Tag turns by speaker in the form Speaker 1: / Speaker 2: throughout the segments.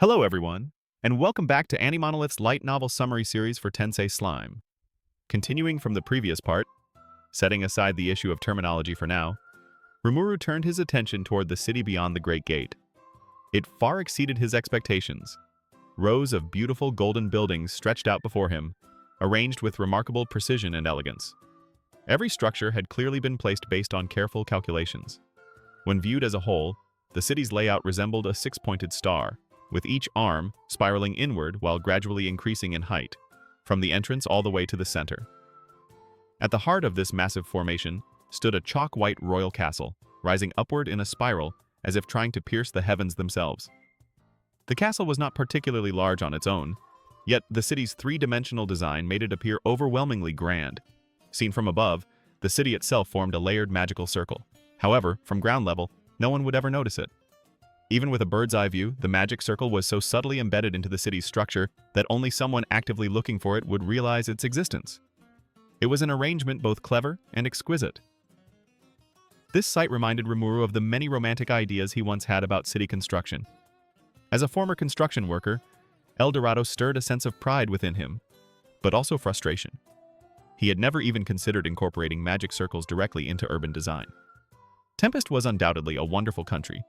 Speaker 1: Hello everyone, and welcome back to AniMonolith's light novel summary series for Tensei Slime. Continuing from the previous part, setting aside the issue of terminology for now, Rimuru turned his attention toward the city beyond the Great Gate. It far exceeded his expectations. Rows of beautiful golden buildings stretched out before him, arranged with remarkable precision and elegance. Every structure had clearly been placed based on careful calculations. When viewed as a whole, the city's layout resembled a six-pointed star, with each arm spiraling inward while gradually increasing in height, from the entrance all the way to the center. At the heart of this massive formation stood a chalk-white royal castle, rising upward in a spiral as if trying to pierce the heavens themselves. The castle was not particularly large on its own, yet the city's three-dimensional design made it appear overwhelmingly grand. Seen from above, the city itself formed a layered magical circle. However, from ground level, no one would ever notice it. Even with a bird's-eye view, the magic circle was so subtly embedded into the city's structure that only someone actively looking for it would realize its existence. It was an arrangement both clever and exquisite. This sight reminded Rimuru of the many romantic ideas he once had about city construction. As a former construction worker, El Dorado stirred a sense of pride within him, but also frustration. He had never even considered incorporating magic circles directly into urban design. Tempest was undoubtedly a wonderful country,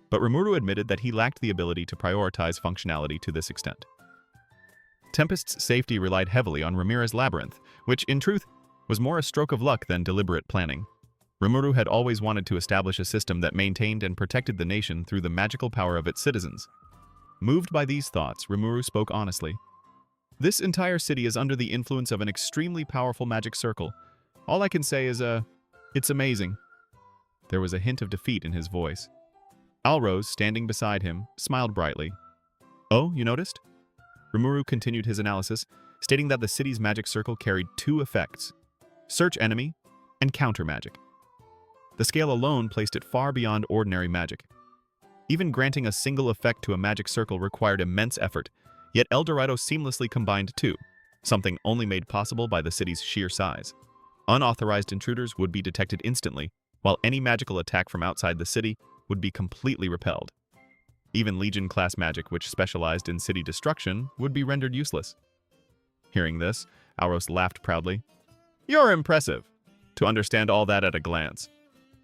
Speaker 1: but Rimuru admitted that he lacked the ability to prioritize functionality to this extent. Tempest's safety relied heavily on Ramira's labyrinth, which, in truth, was more a stroke of luck than deliberate planning. Rimuru had always wanted to establish a system that maintained and protected the nation through the magical power of its citizens. Moved by these thoughts, Rimuru spoke honestly. This entire city is under the influence of an extremely powerful magic circle. All I can say is, it's amazing. There was a hint of defeat in his voice. Alrose, standing beside him, smiled brightly. Oh, you noticed? Rimuru continued his analysis, stating that the city's magic circle carried two effects: search enemy and counter magic. The scale alone placed it far beyond ordinary magic. Even granting a single effect to a magic circle required immense effort, yet El Dorado seamlessly combined two, something only made possible by the city's sheer size. Unauthorized intruders would be detected instantly, while any magical attack from outside the city would be completely repelled. Even Legion-class magic, which specialized in city destruction, would be rendered useless. Hearing this, Auros laughed proudly. You're impressive. To understand all that at a glance.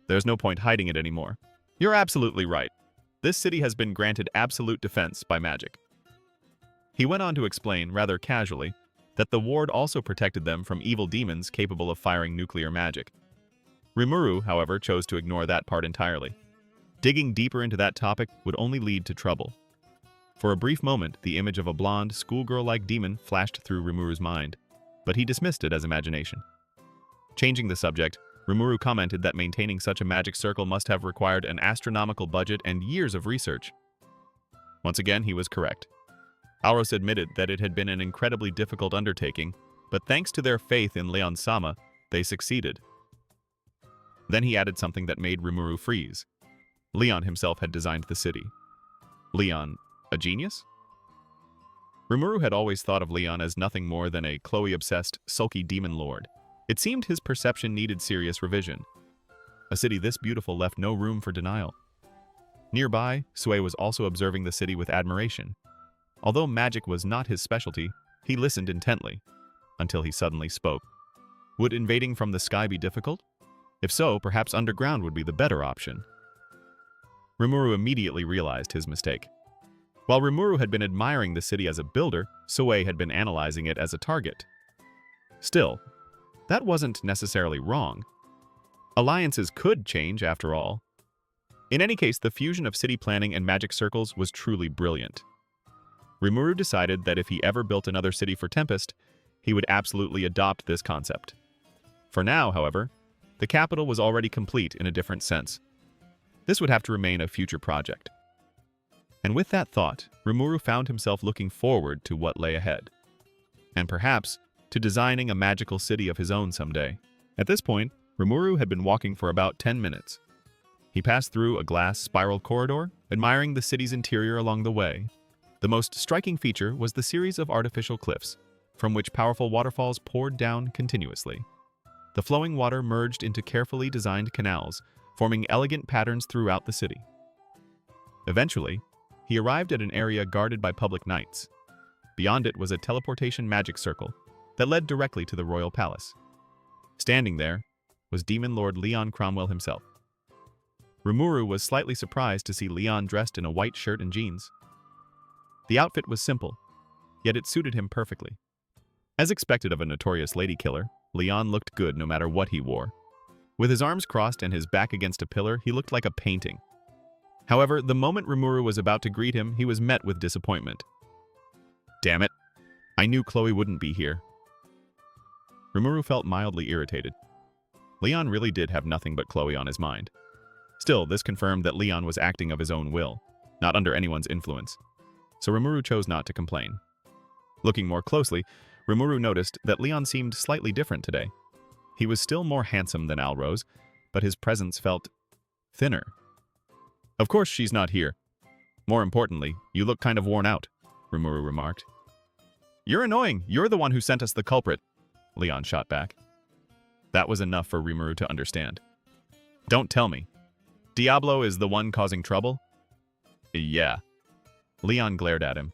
Speaker 1: There's no point hiding it anymore. You're absolutely right. This city has been granted absolute defense by magic. He went on to explain, rather casually, that the ward also protected them from evil demons capable of firing nuclear magic. Rimuru, however, chose to ignore that part entirely. Digging deeper into that topic would only lead to trouble. For a brief moment, the image of a blonde, schoolgirl-like demon flashed through Rimuru's mind, but he dismissed it as imagination. Changing the subject, Rimuru commented that maintaining such a magic circle must have required an astronomical budget and years of research. Once again, he was correct. Auros admitted that it had been an incredibly difficult undertaking, but thanks to their faith in Leon-sama, they succeeded. Then he added something that made Rimuru freeze. Leon himself had designed the city. Leon, a genius? Rimuru had always thought of Leon as nothing more than a Chloe-obsessed, sulky demon lord. It seemed his perception needed serious revision. A city this beautiful left no room for denial. Nearby, Sui was also observing the city with admiration. Although magic was not his specialty, he listened intently, until he suddenly spoke. Would invading from the sky be difficult? If so, perhaps underground would be the better option. Rimuru immediately realized his mistake. While Rimuru had been admiring the city as a builder, Sui had been analyzing it as a target. Still, that wasn't necessarily wrong. Alliances could change, after all. In any case, the fusion of city planning and magic circles was truly brilliant. Rimuru decided that if he ever built another city for Tempest, he would absolutely adopt this concept. For now, however, the capital was already complete in a different sense. This would have to remain a future project. And with that thought, Rimuru found himself looking forward to what lay ahead. And perhaps, to designing a magical city of his own someday. At this point, Rimuru had been walking for about 10 minutes. He passed through a glass spiral corridor, admiring the city's interior along the way. The most striking feature was the series of artificial cliffs, from which powerful waterfalls poured down continuously. The flowing water merged into carefully designed canals, forming elegant patterns throughout the city. Eventually, he he arrived at an area guarded by public knights. Beyond it was a teleportation magic circle that led directly to the royal palace. Standing there was Demon Lord Leon Cromwell himself. Rimuru was slightly surprised to see Leon dressed in a white shirt and jeans. The outfit was simple, yet it suited him perfectly. As expected of a notorious lady killer, Leon looked good no matter what he wore. With his arms crossed and his back against a pillar, he looked like a painting. However, the moment Rimuru was about to greet him, he was met with disappointment. Damn it! I knew Chloe wouldn't be here. Rimuru felt mildly irritated. Leon really did have nothing but Chloe on his mind. Still, this confirmed that Leon was acting of his own will, not under anyone's influence. So Rimuru chose not to complain. Looking more closely, Rimuru noticed that Leon seemed slightly different today. He was still more handsome than Alrose, but his presence felt thinner. Of course she's not here. More importantly, you look kind of worn out, Rimuru remarked. You're annoying. You're the one who sent us the culprit, Leon shot back. That was enough for Rimuru to understand. Don't tell me. Diablo is the one causing trouble? Yeah. Leon glared at him,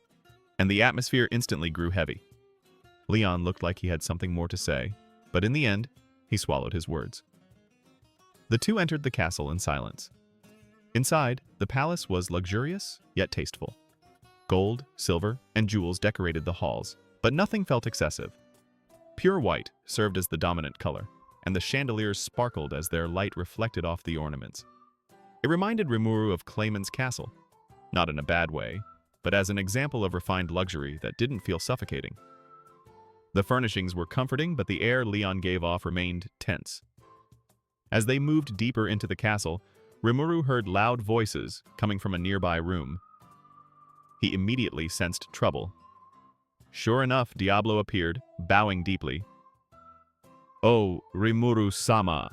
Speaker 1: and the atmosphere instantly grew heavy. Leon looked like he had something more to say, but in the end, he swallowed his words. The two entered the castle in silence. Inside, the palace was luxurious, yet tasteful. Gold, silver, and jewels decorated the halls, but nothing felt excessive. Pure white served as the dominant color, and the chandeliers sparkled as their light reflected off the ornaments. It reminded Rimuru of Clayman's castle, not in a bad way, but as an example of refined luxury that didn't feel suffocating. The furnishings were comforting, but the air Leon gave off remained tense. As they moved deeper into the castle, Rimuru heard loud voices coming from a nearby room. He immediately sensed trouble. Sure enough, Diablo appeared, bowing deeply. Oh, Rimuru-sama,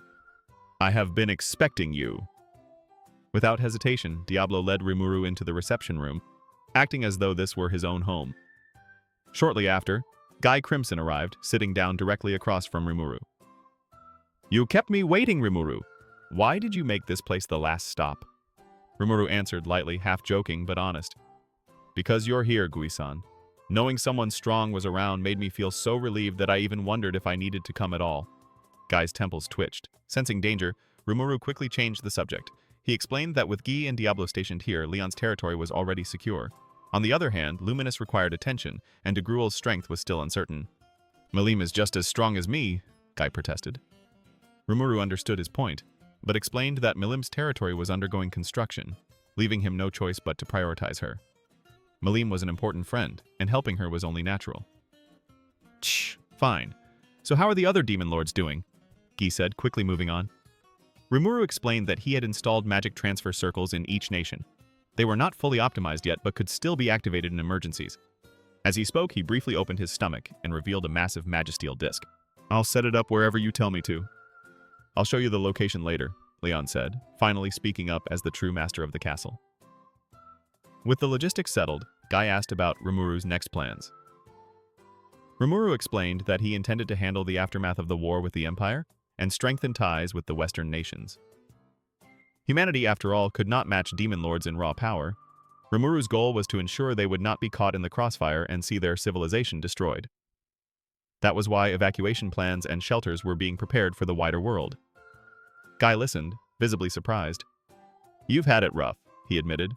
Speaker 1: I have been expecting you. Without hesitation, Diablo led Rimuru into the reception room, acting as though this were his own home. Shortly after, Guy Crimson arrived, sitting down directly across from Rimuru. You kept me waiting, Rimuru. Why did you make this place the last stop? Rimuru answered lightly, half joking but honest. Because you're here, Gui-san. Knowing someone strong was around made me feel so relieved that I even wondered if I needed to come at all. Guy's temples twitched. Sensing danger, Rimuru quickly changed the subject. He explained that with Guy and Diablo stationed here, Leon's territory was already secure. On the other hand, Luminous required attention, and DeGruel's strength was still uncertain. Malim is just as strong as me, Guy protested. Rimuru understood his point, but explained that Malim's territory was undergoing construction, leaving him no choice but to prioritize her. Malim was an important friend, and helping her was only natural. Shh, fine. So how are the other demon lords doing? Guy said, quickly moving on. Rimuru explained that he had installed magic transfer circles in each nation. They were not fully optimized yet, but could still be activated in emergencies. As he spoke, he briefly opened his stomach and revealed a massive magisteel disc. I'll set it up wherever you tell me to. I'll show you the location later, Leon said, finally speaking up as the true master of the castle. With the logistics settled, Guy asked about Rimuru's next plans. Rimuru explained that he intended to handle the aftermath of the war with the Empire and strengthen ties with the Western nations. Humanity, after all, could not match demon lords in raw power. Rimuru's goal was to ensure they would not be caught in the crossfire and see their civilization destroyed. That was why evacuation plans and shelters were being prepared for the wider world. Guy listened, visibly surprised. You've had it rough, he admitted.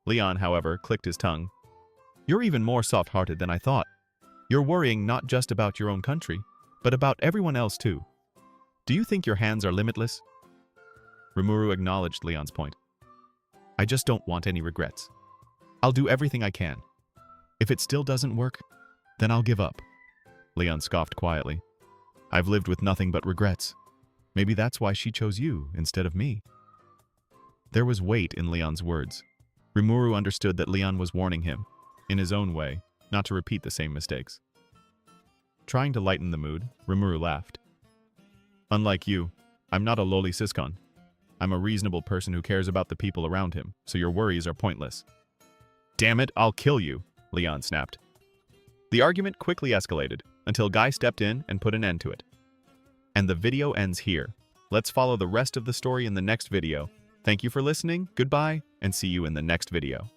Speaker 1: Leon, however, clicked his tongue. You're even more soft-hearted than I thought. You're worrying not just about your own country, but about everyone else too. Do you think your hands are limitless? Rimuru acknowledged Leon's point. I just don't want any regrets. I'll do everything I can. If it still doesn't work, then I'll give up. Leon scoffed quietly. I've lived with nothing but regrets. Maybe that's why she chose you instead of me. There was weight in Leon's words. Rimuru understood that Leon was warning him, in his own way, not to repeat the same mistakes. Trying to lighten the mood, Rimuru laughed. Unlike you, I'm not a lowly Siscon. I'm a reasonable person who cares about the people around him, so your worries are pointless. Damn it, I'll kill you, Leon snapped. The argument quickly escalated, until Guy stepped in and put an end to it. And the video ends here. Let's follow the rest of the story in the next video. Thank you for listening, goodbye, and see you in the next video.